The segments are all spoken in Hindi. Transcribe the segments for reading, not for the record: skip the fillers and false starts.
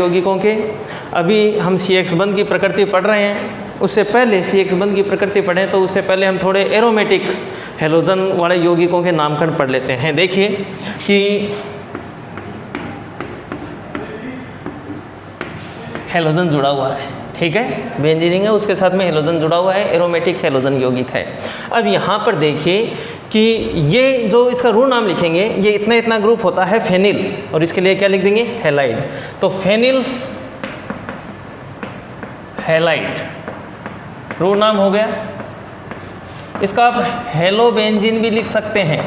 यौगिकों के। अभी हम CX बंध की प्रकृति पढ़ रहे हैं, उससे पहले CX बंध की प्रकृति पढ़ें तो उससे पहले हम थोड़े एरोमेटिक हेलोजन वाले यौगिकों के नामकरण पढ़ लेते हैं। देखिए कि हेलोजन जुड़ा हुआ है, ठीक है, बेंजीन है, उसके साथ में हेलोजन जुड़ा हुआ है, एरोमेटिक हेलोजन यौगिक है। अब यहाँ पर देखिए कि ये जो इसका ऋण नाम लिखेंगे, ये इतना इतना ग्रुप होता है फेनिल, और इसके लिए क्या लिख देंगे, हैलाइड। तो फेनिल हैलाइड ऋण नाम हो गया। इसका आप हेलोबेंजीन भी लिख सकते हैं,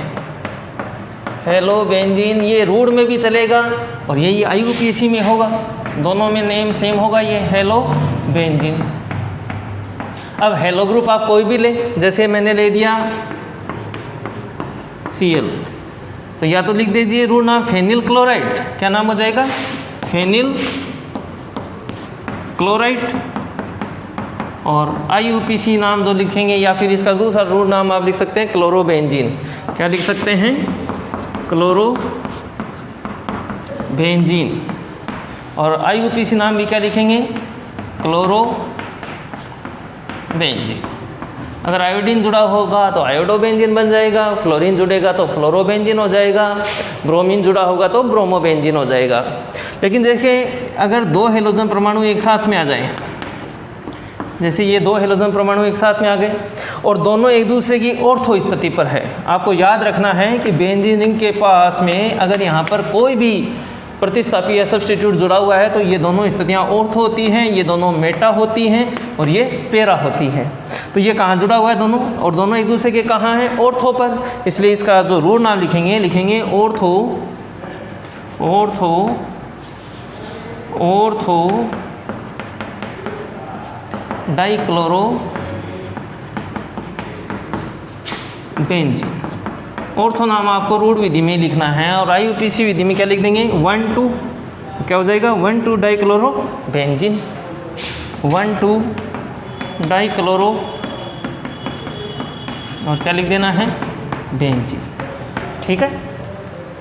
हेलोबेंजीन, ये ऋण में भी चलेगा और यही IUPAC में होगा, दोनों में नेम सेम होगा, ये हेलोबेंजीन। अब हेलो ग्रुप आप कोई भी ले, जैसे मैंने ले दिया Cl, तो या तो लिख दीजिए ऋण नाम फेनिल क्लोराइड, क्या नाम हो जाएगा, फेनिल क्लोराइड, और IUPAC नाम जो लिखेंगे, या फिर इसका दूसरा ऋण नाम आप लिख सकते हैं क्लोरोबेंजीन। क्या लिख सकते हैं, क्लोरोबेंजीन। और IUPAC नाम भी क्या लिखेंगे, क्लोरोबेंजीन। अगर आयोडीन जुड़ा होगा तो आयोडोबेंजीन बन जाएगा, फ्लोरीन जुड़ेगा तो फ्लोरोबेंजीन हो जाएगा, ब्रोमीन जुड़ा होगा तो ब्रोमोबेंजीन हो जाएगा। लेकिन देखिए अगर दो हेलोजन परमाणु एक साथ में आ जाएं, जैसे ये दो हेलोजन परमाणु एक साथ में आ गए और दोनों एक दूसरे की ऑर्थो स्थिति पर है, आपको याद रखना है कि बेंजीन रिंग के पास में अगर यहाँ पर कोई भी प्रतिस्थापी या सब्स्टिट्यूट जुड़ा हुआ है तो ये दोनों स्थितियाँ ऑर्थो होती हैं, ये दोनों मेटा होती हैं और ये पेरा होती हैं। तो ये कहाँ जुड़ा हुआ है दोनों, और दोनों एक दूसरे के कहाँ हैं, ऑर्थो पर। इसलिए इसका जो ऋण नाम लिखेंगे ortho, ortho, ortho dichlorobenzene. Ortho नाम आपको ऋण विधि में लिखना है, और IUPAC विधि में क्या लिख देंगे, 1,2, क्या हो जाएगा, 1,2 डाइक्लोरोबेंजीन, 1,2 डाइक्लोरो, और क्या लिख देना है, बेंजीन, ठीक है।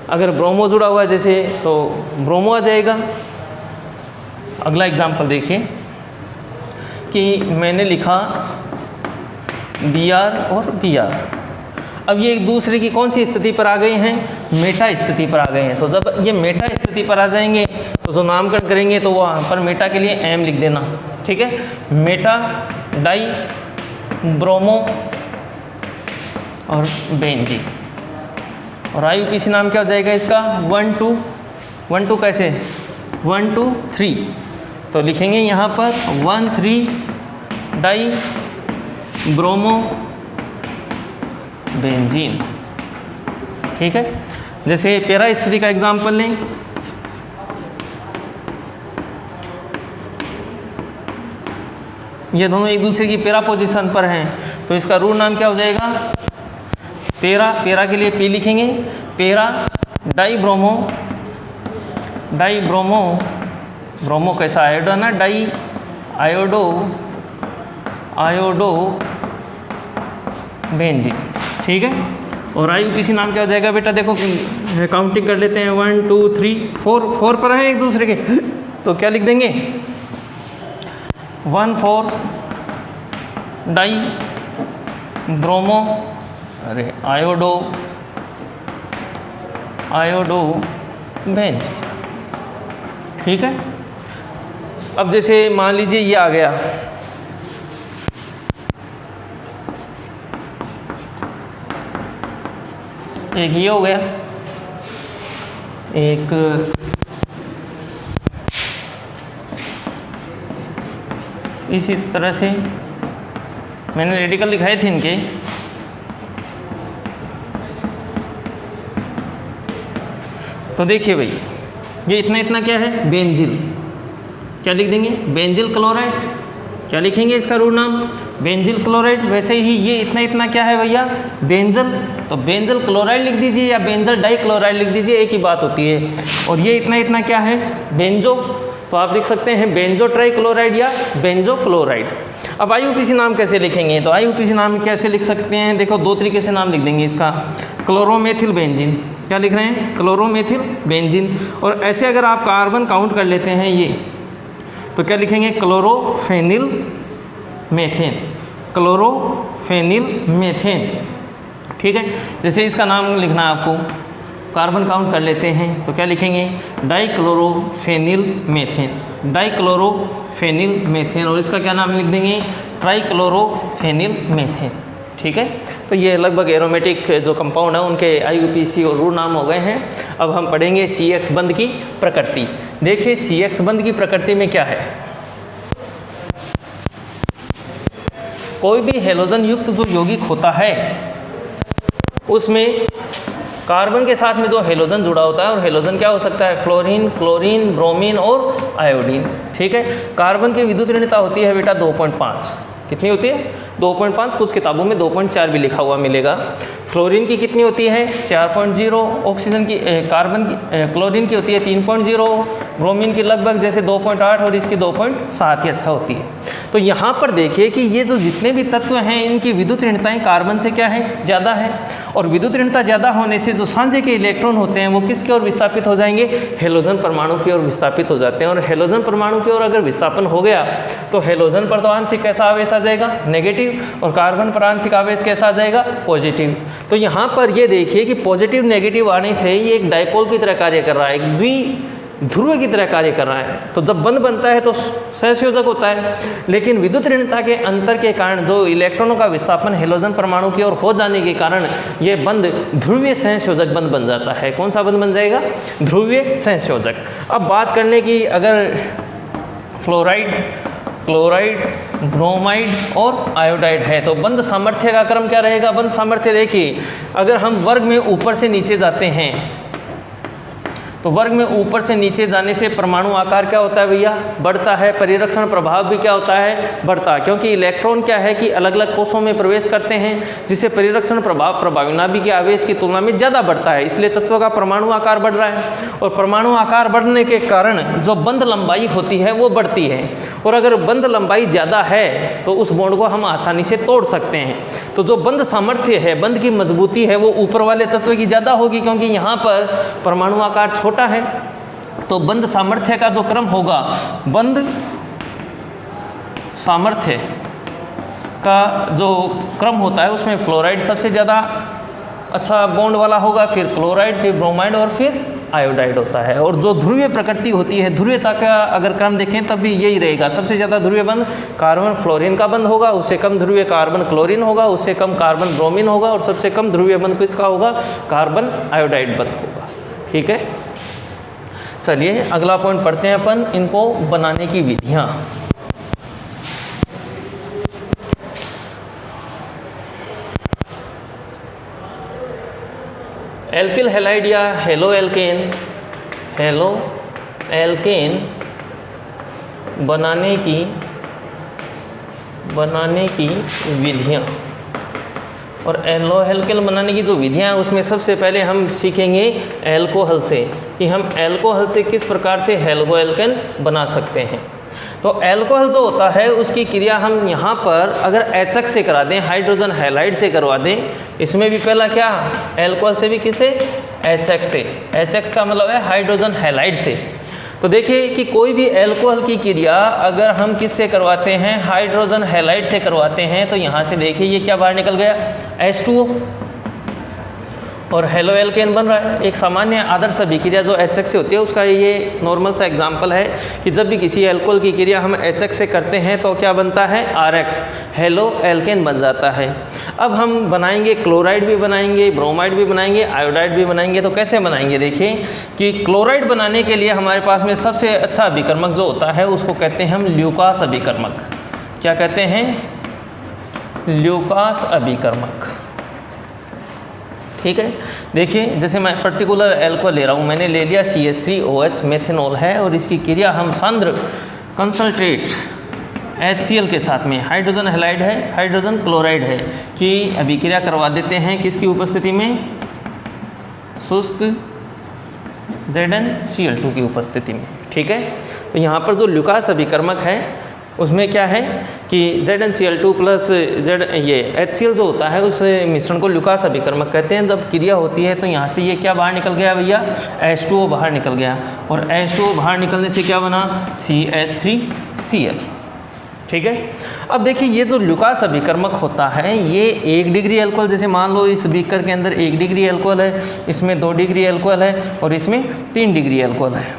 अगर ब्रोमो जुड़ा हुआ है जैसे तो ब्रोमो आ जाएगा। अगला एग्जाम्पल देखिए कि मैंने लिखा Br और Br। अब ये एक दूसरे की कौन सी स्थिति पर आ गए हैं, मेटा स्थिति पर आ गए हैं। तो जब ये मेटा स्थिति पर आ जाएंगे तो जो नामकरण करेंगे तो वहाँ पर मेटा के लिए M लिख देना, ठीक है, मेटा डाई ब्रोमो और बेंजीन। और IUPAC नाम क्या हो जाएगा इसका, 1,2, 1,2 कैसे, 1,2, 3, तो लिखेंगे यहाँ पर 1,3 डाई ब्रोमो बेंजीन, ठीक है। जैसे पेरा स्थिति का एग्जाम्पल लें, ये दोनों एक दूसरे की पेरा पोजीशन पर हैं, तो इसका ऋण नाम क्या हो जाएगा, पेरा, पेरा के लिए P लिखेंगे, पेरा die bromo, die bromo, bromo कैसा आयोडो है ना, डाई आयोडो, आयोडो बेंजीन, ठीक है। और IUPAC नाम क्या हो जाएगा बेटा, देखो काउंटिंग कर लेते हैं, 1, 2, 3, 4 पर हैं एक दूसरे के, तो क्या लिख देंगे, 1,4 डाई ब्रोमो, अरे आयोडो, आयोडो बेंजीन, ठीक है। अब जैसे मान लीजिए ये आ गया, एक ये हो गया, एक इसी तरह से मैंने रेडिकल दिखाए थे इनके, तो देखिए भाई ये इतना इतना क्या है, बेंजिल, क्या लिख देंगे, बेंजिल क्लोराइड, क्या लिखेंगे इसका ऋण नाम, बेंजिल क्लोराइड। वैसे ही ये इतना इतना क्या है भैया, बेंजल, तो बेंजल क्लोराइड लिख दीजिए या बेंजल डाइक्लोराइड लिख दीजिए, एक ही बात होती है। और ये इतना इतना क्या है, बेंजो, तो आप लिख सकते हैं बेंजो ट्राइक्लोराइड या बेंजो क्लोराइड। अब IUPAC नाम कैसे लिखेंगे, तो IUPAC नाम कैसे लिख सकते हैं, देखो दो तरीके से नाम लिख देंगे इसका। क्लोरोमेथिल बेंजीन, क्या लिख रहे हैं, क्लोरोमेथिल बेंजीन। और ऐसे अगर आप कार्बन काउंट कर लेते हैं ये, तो क्या लिखेंगे, क्लोरोफेनिल मेथेन, क्लोरोफेनिल मेथेन। ठीक है, जैसे इसका नाम लिखना है आपको, कार्बन काउंट कर लेते हैं तो क्या लिखेंगे, डाइक्लोरोफेनिल मेथेन, डाइक्लोरोफेनिल मेथेन। और इसका क्या नाम लिख देंगे, ट्राइक्लोरोफेनिल मेथेन। ठीक है, तो ये लगभग एरोमेटिक जो कंपाउंड है उनके IUPAC और रूट नाम हो गए हैं। अब हम पढ़ेंगे CX बंध की प्रकृति। देखिए CX बंध की प्रकृति में क्या है, कोई भी हेलोजन युक्त जो यौगिक होता है उसमें कार्बन के साथ में जो हेलोजन जुड़ा होता है, और हेलोजन क्या हो सकता है, फ्लोरीन, क्लोरीन, ब्रोमीन और आयोडीन। ठीक है, कार्बन की विद्युत ऋणता होती है बेटा 2.5, कितनी होती है, 2.5, कुछ किताबों में 2.4 भी लिखा हुआ मिलेगा। फ्लोरीन की कितनी होती है, 4.0, ऑक्सीजन की कार्बन की क्लोरीन की होती है 3.0, ब्रोमीन की लगभग जैसे 2.8 और इसकी 2.7 ही अच्छा होती है। तो यहाँ पर देखिए कि ये जो जितने भी तत्व हैं इनकी विद्युत ऋणताएं कार्बन से क्या है, ज़्यादा है। और विद्युत ऋणता ज़्यादा होने से जो साझे के इलेक्ट्रॉन होते हैं वो किसकी ओर विस्थापित हो जाएंगे, हेलोजन परमाणु की ओर विस्थापित हो जाते हैं। और हेलोजन परमाणु की ओर अगर विस्थापन हो गया तो हेलोजन पर तो आंशिक कैसा आवेश आ जाएगा, नेगेटिव, और कार्बन पर आंशिक आवेश कैसा आ जाएगा, पॉजिटिव। तो यहाँ पर ये देखिए कि पॉजिटिव नेगेटिव आने से ये एक डायपोल की तरह कार्य कर रहा है, एक द्विध्रुव की तरह कार्य कर रहा है। तो जब बंध बनता है तो सहसंयोजक होता है, लेकिन विद्युत ऋणता के अंतर के कारण जो इलेक्ट्रॉनों का विस्थापन हेलोजन परमाणु की ओर हो जाने के कारण ये बंध ध्रुवीय सहसंयोजक बंध बन जाता है। कौन सा बंध बन जाएगा, ध्रुवीय सहसंयोजक। अब बात करने की, अगर फ्लोराइड, क्लोराइड, ब्रोमाइड और आयोडाइड है तो बंध सामर्थ्य का क्रम क्या रहेगा। बंध सामर्थ्य देखिए, अगर हम वर्ग में ऊपर से नीचे जाते हैं तो वर्ग में ऊपर से नीचे जाने से परमाणु आकार क्या होता है भैया, बढ़ता है। परिरक्षण प्रभाव भी क्या होता है, बढ़ता है, क्योंकि इलेक्ट्रॉन क्या है कि अलग अलग कोषों में प्रवेश करते हैं, जिससे परिरक्षण प्रभाव प्रभावी नाभिक के आवेश की तुलना में ज़्यादा बढ़ता है। इसलिए तत्व का परमाणु आकार बढ़ रहा है, और परमाणु आकार बढ़ने के कारण जो बंध लंबाई होती है वो बढ़ती है। और अगर बंध लंबाई ज़्यादा है तो उस बॉन्ड को हम आसानी से तोड़ सकते हैं। तो जो बंध सामर्थ्य है, बंध की मजबूती है, वो ऊपर वाले तत्व की ज़्यादा होगी, क्योंकि यहाँ पर परमाणु आकार छोटा है। तो बंध सामर्थ्य का जो क्रम होगा, बंध सामर्थ्य का जो क्रम होता है उसमें फ्लोराइड सबसे ज़्यादा अच्छा बॉन्ड वाला होगा, फिर क्लोराइड, फिर ब्रोमाइड और फिर आयोडाइड होता है। और जो ध्रुवीय प्रकृति होती है, ध्रुवीयता का अगर क्रम देखें तब भी यही रहेगा। सबसे ज़्यादा ध्रुवीय बंध कार्बन फ्लोरीन का बंध होगा, उससे कम ध्रुवीय कार्बन क्लोरीन होगा, उससे कम कार्बन ब्रोमीन होगा, और सबसे कम ध्रुवीय बंध किसका होगा, कार्बन आयोडाइड बंध होगा। ठीक है, चलिए अगला पॉइंट पढ़ते हैं अपन, इनको बनाने की विधियाँ। एल्किल हैलाइड या हेलो एल्केन बनाने की विधियाँ। और एल्कोहल बनाने की जो विधियाँ हैं उसमें सबसे पहले हम सीखेंगे एल्कोहल से, कि हम एल्कोहल से किस प्रकार से हेलो एल्केन बना सकते हैं। तो एल्कोहल जो होता है उसकी क्रिया हम यहाँ पर अगर HX से करा दें, हाइड्रोजन हैलाइड से करवा दें, इसमें भी पहला क्या, एल्कोहल से भी किसे, HX से। HX का मतलब है हाइड्रोजन हैलाइड से। तो देखिए कि कोई भी एल्कोहल की क्रिया अगर हम किससे करवाते हैं, हाइड्रोजन हैलाइड से करवाते हैं, तो यहाँ से देखिए ये क्या बाहर निकल गया, H2O, और हेलो एल्केन बन रहा है। एक सामान्य आदर्श अभिक्रिया जो HX से होती है उसका ये नॉर्मल सा एग्जाम्पल है कि जब भी किसी एल्कोहल की क्रिया हम HX से करते हैं तो क्या बनता है, RX, हेलो एल्केन बन जाता है। अब हम बनाएंगे, क्लोराइड भी बनाएंगे, ब्रोमाइड भी बनाएंगे, आयोडाइड भी बनाएंगे। तो कैसे बनाएंगे, देखिए कि क्लोराइड बनाने के लिए हमारे पास में सबसे अच्छा अभिकर्मक जो होता है उसको कहते हैं हम ल्यूकास अभिकर्मक। क्या कहते हैं, ल्यूकास अभिकर्मक। ठीक है, देखिए जैसे मैं पर्टिकुलर एल्कोहल ले रहा हूँ, मैंने ले लिया CH3OH मेथेनॉल है, और इसकी क्रिया हम सांद्र कंसंट्रेट HCl के साथ में, हाइड्रोजन हैलाइड है, हाइड्रोजन क्लोराइड है, कि अभिक्रिया करवा देते हैं किसकी उपस्थिति में, शुष्क ZnCl2 की उपस्थिति में। ठीक है, तो यहाँ पर जो लुकास अभिकर्मक है उसमें क्या है कि ZnCl2 प्लस HCl जो होता है उस मिश्रण को लुकास अभिकर्मक कहते हैं। जब क्रिया होती है तो यहाँ से ये क्या बाहर निकल गया भैया, H2O बाहर निकल गया, और H2O बाहर निकलने से क्या बना, CH3Cl। ठीक है। अब देखिए ये जो लुकास अभिकर्मक होता है ये 1 डिग्री एल्कोहल, जैसे मान लो इस बीकर के अंदर 1 डिग्री एल्कोहल है, इसमें 2 डिग्री एल्कोहल है और इसमें 3 डिग्री एल्कोहल है।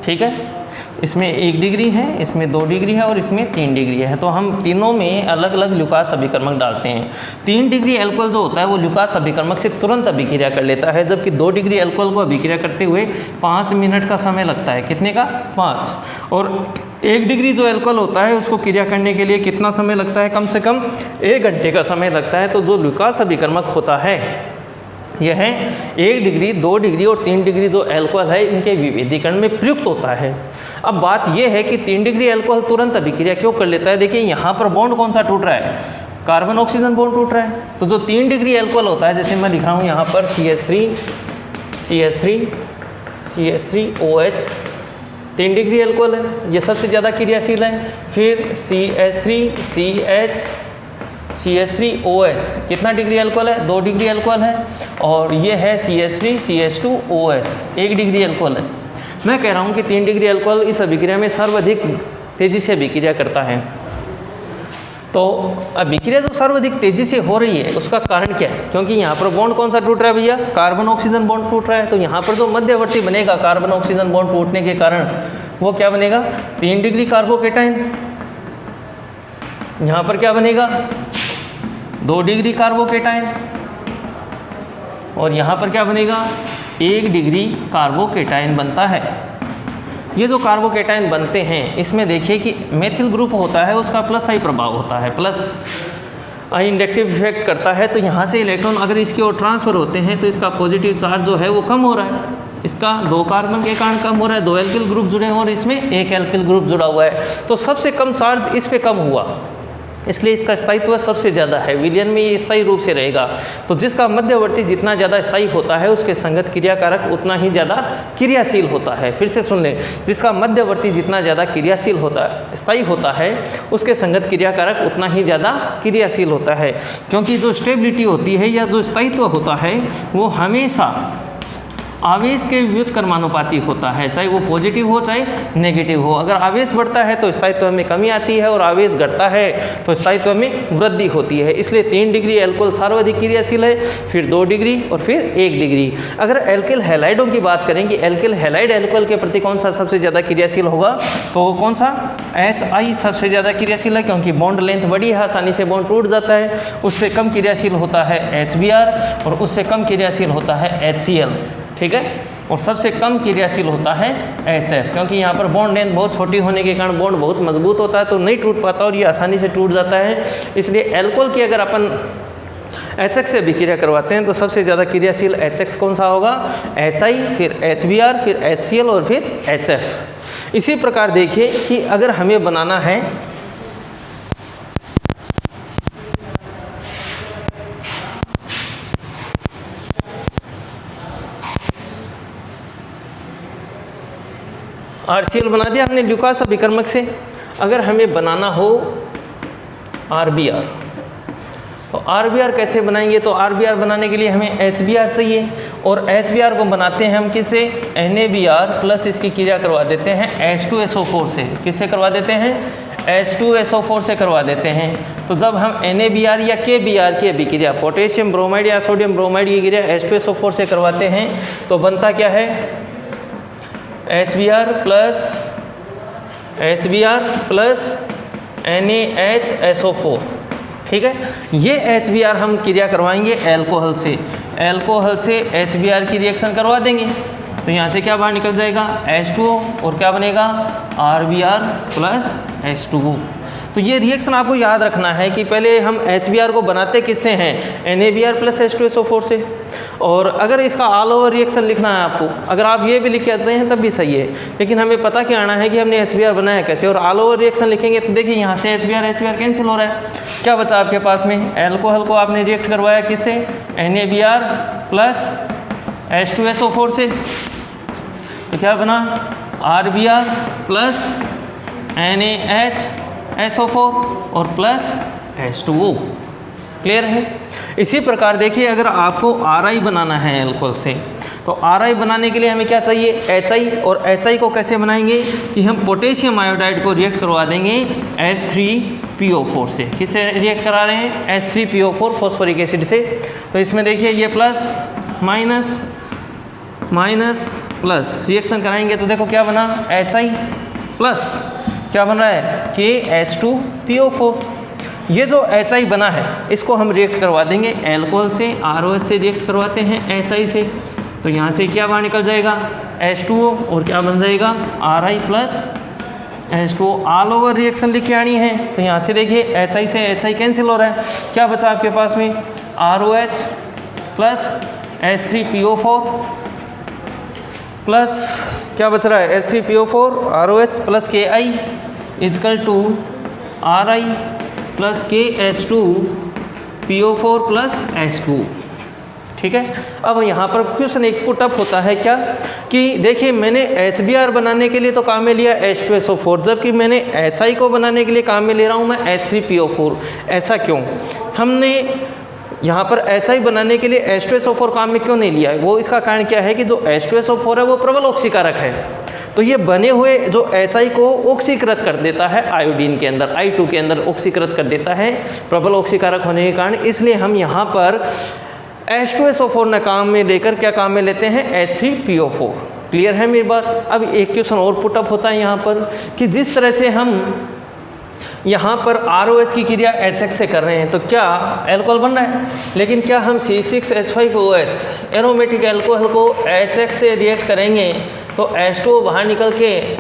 ठीक है, इसमें 1 डिग्री है, इसमें 2 डिग्री है और इसमें 3 डिग्री है। तो हम तीनों में अलग अलग लुकास अभिकर्मक डालते हैं। 3 डिग्री अल्कोहल जो होता है वो लुकास अभिकर्मक से तुरंत अभिक्रिया कर लेता है, जबकि 2 डिग्री अल्कोहल को अभिक्रिया करते हुए 5 मिनट का समय लगता है। कितने का, 5। और 1 डिग्री जो अल्कोहल होता है उसको क्रिया करने के लिए कितना समय लगता है, कम से कम 1 घंटे का समय लगता है। तो जो लुकास अभिकर्मक होता है यह है 1 डिग्री, 2 डिग्री और 3 डिग्री जो अल्कोहल है इनके विभेदीकरण में प्रयुक्त होता है। अब बात यह है कि 3 डिग्री अल्कोहल तुरंत अभिक्रिया क्यों कर लेता है। देखिए यहाँ पर बॉन्ड कौन सा टूट रहा है, कार्बन ऑक्सीजन बॉन्ड टूट रहा है। तो जो 3 डिग्री अल्कोहल होता है, जैसे मैं लिख रहा हूँ यहाँ पर CH3OH 3 डिग्री अल्कोहल है, ये सबसे ज़्यादा क्रियाशील है। फिर CH3OH कितना डिग्री अल्कोहल है, 2 डिग्री अल्कोहल है। और ये है CH3CH2OH 1 डिग्री अल्कोहल है। मैं कह रहा हूँ कि 3 डिग्री अल्कोहल इस अभिक्रिया में सर्वाधिक तेज़ी से अभिक्रिया करता है। तो अभिक्रिया जो सर्वाधिक तेज़ी से हो रही है उसका कारण क्या है, क्योंकि यहाँ पर बॉन्ड कौन सा टूट रहा है भैया, कार्बन ऑक्सीजन बॉन्ड टूट रहा है। तो यहाँ पर जो मध्यवर्ती बनेगा कार्बन ऑक्सीजन बॉन्ड टूटने के कारण वो क्या बनेगा, 3 डिग्री कार्बोकेटाइन। यहाँ पर क्या बनेगा, 2 डिग्री कार्बोकेटाइन। और यहाँ पर क्या बनेगा, 1 डिग्री कार्बोकेटाइन बनता है। ये जो कार्बोकेटाइन बनते हैं इसमें देखिए कि मेथिल ग्रुप होता है उसका प्लस आई प्रभाव होता है, प्लस आई इंडक्टिव इफेक्ट करता है। तो यहाँ से इलेक्ट्रॉन अगर इसकी ओर ट्रांसफ़र होते हैं तो इसका पॉजिटिव चार्ज जो है वो कम हो रहा है, इसका 2 कार्बन के कारण कम हो रहा है, 2 एल्किल ग्रुप जुड़े हैं और इसमें 1 एल्किल ग्रुप जुड़ा हुआ है। तो सबसे कम चार्ज इस पे कम हुआ, इसलिए इसका स्थायित्व सबसे ज़्यादा है। विलयन में ये स्थायी रूप से रहेगा। तो जिसका मध्यवर्ती जितना ज़्यादा स्थायी होता है उसके संगत क्रियाकारक उतना ही ज़्यादा क्रियाशील होता है। फिर से सुन लें, जिसका मध्यवर्ती जितना ज़्यादा क्रियाशील होता है, स्थायी होता है, उसके संगत क्रियाकारक उतना ही ज़्यादा क्रियाशील होता है। क्योंकि जो स्टेबिलिटी होती है या जो स्थायित्व होता है वो हमेशा आवेश के व्युत्क्रमानुपाती होता है, चाहे वो पॉजिटिव हो चाहे नेगेटिव हो। अगर आवेश बढ़ता है तो स्थायित्व में कमी आती है और आवेश घटता है तो स्थायित्व में वृद्धि होती है। इसलिए 3 डिग्री अल्कोहल सर्वाधिक क्रियाशील है, फिर 2 डिग्री और फिर 1 डिग्री। अगर एल्किल हैलाइडों की बात करें कि एल्किल हैलाइड अल्कोहल के प्रति कौन सा सबसे ज़्यादा क्रियाशील होगा, तो वो कौन सा, HI सबसे ज़्यादा क्रियाशील है, क्योंकि बॉन्ड लेंथ बड़ी है, आसानी से बॉन्ड टूट जाता है। उससे कम क्रियाशील होता है HBr और उससे कम क्रियाशील होता है HCl। ठीक है, और सबसे कम क्रियाशील होता है HF, क्योंकि यहाँ पर बॉन्ड लेंथ बहुत छोटी होने के कारण बॉन्ड बहुत मजबूत होता है तो नहीं टूट पाता और ये आसानी से टूट जाता है। इसलिए एल्कोहल की अगर अपन HX से अभिक्रिया करवाते हैं तो सबसे ज़्यादा क्रियाशील HX कौन सा होगा, HI, फिर HBr, फिर HCl और फिर HF। इसी प्रकार देखिए कि अगर हमें बनाना है RCl बना दिया हमने लुकास अभिकर्मक से। अगर हमें बनाना हो RBr, तो RBr कैसे बनाएंगे, तो RBr बनाने के लिए हमें HBr चाहिए और HBr को बनाते हैं हम किससे, NaBr प्लस इसकी क्रिया करवा देते हैं H2SO4 से। किससे करवा देते हैं, H2SO4 से करवा देते हैं। तो जब हम NaBr या KBr की अभिक्रिया, पोटेशियम ब्रोमाइड या सोडियम ब्रोमाइड की क्रिया H2SO4 से करवाते हैं तो बनता क्या है, HBr प्लस NaHSO4। ठीक है, ये HBr हम क्रिया करवाएंगे एल्कोहल से, एल्कोहल से HBr की रिएक्शन करवा देंगे तो यहाँ से क्या बाहर निकल जाएगा, H2O और क्या बनेगा, RBr प्लस H2O। तो ये रिएक्शन आपको याद रखना है कि पहले हम HBr को बनाते किससे हैं, NaBr प्लस H2SO4 से। और अगर इसका ऑल ओवर रिएक्शन लिखना है आपको, अगर आप ये भी लिख के आते हैं तब भी सही है, लेकिन हमें पता क्या आना है कि हमने HBr बनाया कैसे। और ऑल ओवर रिएक्शन लिखेंगे तो देखिए यहाँ से HBr कैंसिल हो रहा है, क्या बचा आपके पास में, एल्कोहल को आपने रिएक्ट करवाया किससे, NaBr प्लस H2SO4 से। तो क्या बना RBr प्लस NaHSO4 और प्लस H2O। क्लियर है। इसी प्रकार देखिए अगर आपको RI बनाना है एल्कोहल से तो RI बनाने के लिए हमें क्या चाहिए HI, और HI को कैसे बनाएंगे कि हम पोटेशियम आयोडाइड को रिएक्ट करवा देंगे H3PO4 से। किससे रिएक्ट करा रहे हैं H3PO4 फॉस्फोरिक एसिड से। तो इसमें देखिए ये plus minus minus plus reaction कराएंगे तो देखो क्या बना HI प्लस क्या बन रहा है KH2PO4। ये जो HI बना है इसको हम रिएक्ट करवा देंगे एल्कोहल से, ROH से रिएक्ट करवाते हैं HI से। तो यहाँ से क्या बाहर निकल जाएगा H2O और क्या बन जाएगा RI plus H2O। All over reaction लिख के आनी है। तो यहाँ से देखिए HI से HI कैंसिल हो रहा है, क्या बचा आपके पास में ROH प्लस H3PO4 प्लस क्या बच रहा है H3PO4 ROH plus KI is equal to RI plus KH2PO4 plus H2। ठीक है। अब यहाँ पर क्वेश्चन एक पुटअप होता है क्या कि देखिए मैंने HBr बनाने के लिए तो काम में लिया H2SO4, जबकि मैंने HI को बनाने के लिए काम में ले रहा हूँ मैं H3PO4। ऐसा क्यों? हमने यहाँ पर HI बनाने के लिए H2SO4 काम में क्यों नहीं लिया है? वो इसका कारण क्या है कि जो H2SO4 है वो प्रबल ऑक्सीकारक है, तो ये बने हुए जो HI को ऑक्सीकृत कर देता है आयोडीन के अंदर, I2 के अंदर ऑक्सीकृत कर देता है प्रबल ऑक्सीकारक होने के कारण। इसलिए हम यहाँ पर H2SO4 ने काम में लेकर क्या काम में लेते हैं H3PO4। क्लियर है मेरी बात। अब एक क्वेश्चन और पुटअप होता है यहाँ पर कि जिस तरह से हम यहाँ पर ROH की क्रिया HX से कर रहे हैं तो क्या एल्कोहल बन रहा है, लेकिन क्या हम C6H5OH एरोमेटिक एल्कोहल को HX से रिएक्ट करेंगे तो H2O बाहर निकल के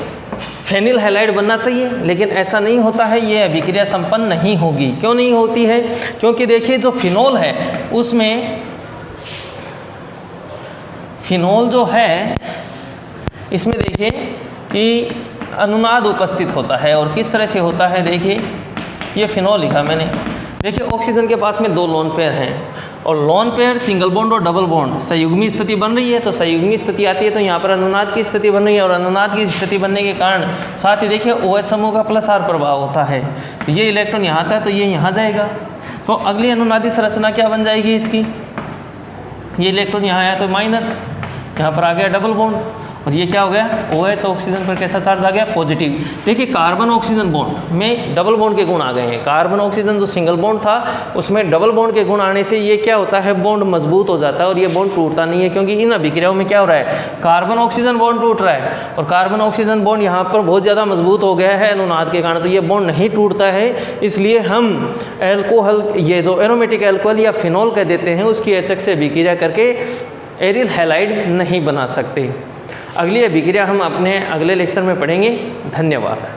फेनिल हैलाइड बनना चाहिए, लेकिन ऐसा नहीं होता है। ये अभिक्रिया संपन्न नहीं होगी। क्यों नहीं होती है? क्योंकि देखिए जो फिनोल है उसमें फिनोल जो है इसमें देखिए कि अनुनाद उपस्थित होता है। और किस तरह से होता है देखिए, ये फिनोल लिखा मैंने। देखिए ऑक्सीजन के पास में दो लोन पेयर हैं और लोन पेयर सिंगल बॉन्ड और डबल बॉन्ड संयुग्मी स्थिति बन रही है। तो संयुग्मी स्थिति आती है तो यहाँ पर अनुनाद की स्थिति बन रही है और अनुनाद की स्थिति बनने के कारण साथ ही देखिए OH समूह का प्लस R प्रभाव होता है। तो ये इलेक्ट्रॉन यहाँ आता है तो ये यहाँ जाएगा। तो अगली अनुनादी संरचना क्या बन जाएगी इसकी, ये इलेक्ट्रॉन यहाँ आया तो माइनस, यहाँ पर आ गया डबल बॉन्ड और ये क्या हो गया OH ऑक्सीजन पर कैसा चार्ज आ गया पॉजिटिव। देखिए कार्बन ऑक्सीजन बॉन्ड में डबल बॉन्ड के गुण आ गए हैं। कार्बन ऑक्सीजन जो सिंगल बॉन्ड था उसमें डबल बॉन्ड के गुण आने से ये क्या होता है बॉन्ड मजबूत हो जाता है और ये बॉन्ड टूटता नहीं है, क्योंकि इन अभिक्रियाओं में क्या हो रहा है कार्बन ऑक्सीजन बॉन्ड टूट रहा है और कार्बन ऑक्सीजन बॉन्ड यहाँ पर बहुत ज़्यादा मजबूत हो गया है अनुनाद के कारण, तो ये बॉन्ड नहीं टूटता है। इसलिए हम एल्कोहल ये जो एरोमेटिक एल्कोहल या फिनोल कह देते हैं उसकी HX से अभिक्रिया करके एरिल हैलाइड नहीं बना सकते। अगली अभिक्रिया हम अपने अगले लेक्चर में पढ़ेंगे। धन्यवाद।